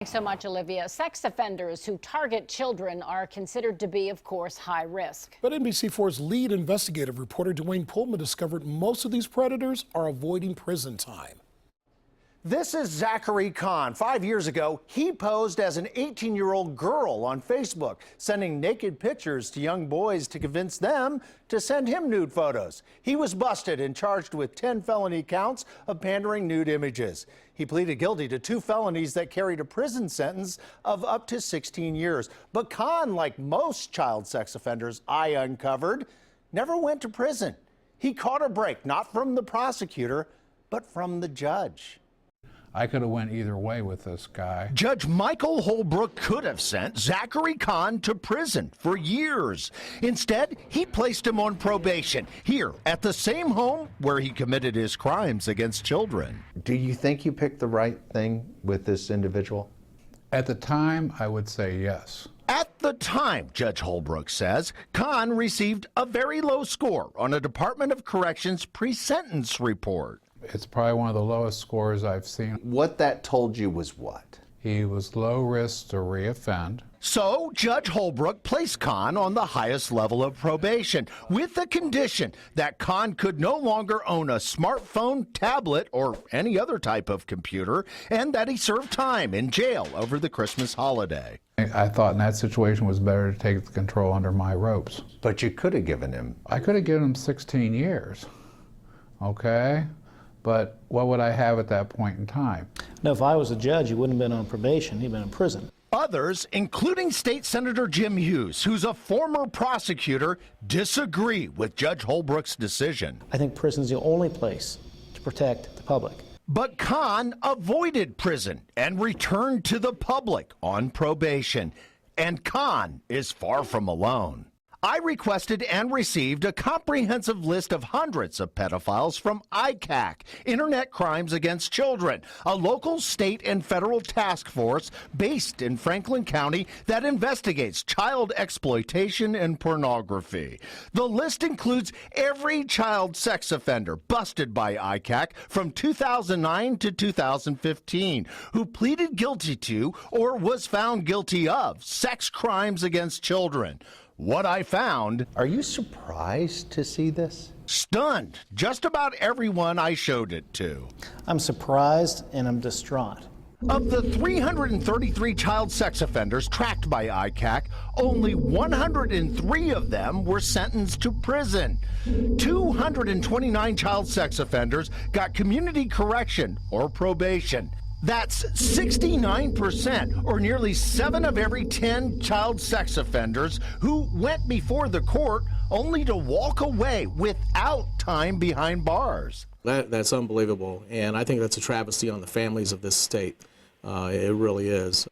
Thanks so much, Olivia. Sex offenders who target children are considered to be, of course, high risk. But NBC4's lead investigative reporter Dwayne Pullman discovered most of these predators are avoiding prison time. This is Zachary Kahn. 5 years ago, he posed as an 18-year-old girl on Facebook, sending naked pictures to young boys to convince them to send him nude photos. He was busted and charged with 10 felony counts of pandering nude images. He pleaded guilty to 2 felonies that carried a prison sentence of up to 16 years. But Kahn, like most child sex offenders I uncovered, never went to prison. He caught a break, not from the prosecutor, but from the judge. I could have went either way with this guy. Judge Michael Holbrook could have sent Zachary Kahn to prison for years. Instead, he placed him on probation here at the same home where he committed his crimes against children. Do you think you picked the right thing with this individual? At the time, I would say yes. At the time, Judge Holbrook says, Kahn received a very low score on a Department of Corrections pre-sentence report. It's probably one of the lowest scores I've seen. What that told you was what? He was low risk to reoffend. So Judge Holbrook placed Kahn on the highest level of probation with the condition that Kahn could no longer own a smartphone, tablet, or any other type of computer, and that he served time in jail over the Christmas holiday. I thought in that situation it was better to take the control under my ropes. But you could have given him. I could have given him 16 years, okay? But what would I have at that point in time? No, if I was a judge, he wouldn't have been on probation, he'd been in prison. Others, including State Senator Jim Hughes, who's a former prosecutor, disagree with Judge Holbrook's decision. I think prison's the only place to protect the public. But Kahn avoided prison and returned to the public on probation. And Kahn is far from alone. I requested and received a comprehensive list of hundreds of pedophiles from ICAC, Internet Crimes Against Children, a local, state, and federal task force based in Franklin County that investigates child exploitation and pornography. The list includes every child sex offender busted by ICAC from 2009 to 2015 who pleaded guilty to or was found guilty of sex crimes against children. What I found... Are you surprised to see this? Stunned. Just about everyone I showed it to. I'm surprised and I'm distraught. Of the 333 child sex offenders tracked by ICAC, only 103 of them were sentenced to prison. 229 child sex offenders got community correction or probation. That's 69%, or nearly 7 of every 10 child sex offenders who went before the court only to walk away without time behind bars. That's unbelievable, and I think that's a travesty on the families of this state. It really is.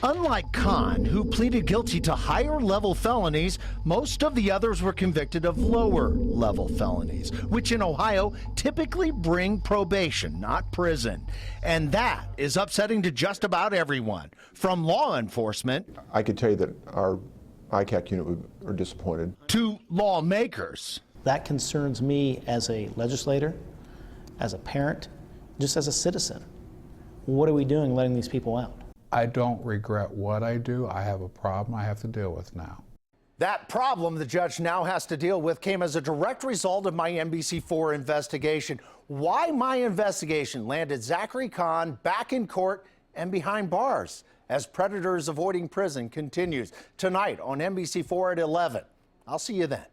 Unlike Kahn, who pleaded guilty to higher-level felonies, most of the others were convicted of lower-level felonies, which in Ohio typically bring probation, not prison. And that is upsetting to just about everyone, from law enforcement... I could tell you that our ICAC unit are disappointed. ...to lawmakers. That concerns me as a legislator, as a parent, just as a citizen. What are we doing letting these people out? I don't regret what I do. I have a problem I have to deal with now. That problem the judge now has to deal with came as a direct result of my NBC4 investigation. Why my investigation landed Zachary Kahn back in court and behind bars as Predators Avoiding Prison continues tonight on NBC4 at 11. I'll see you then.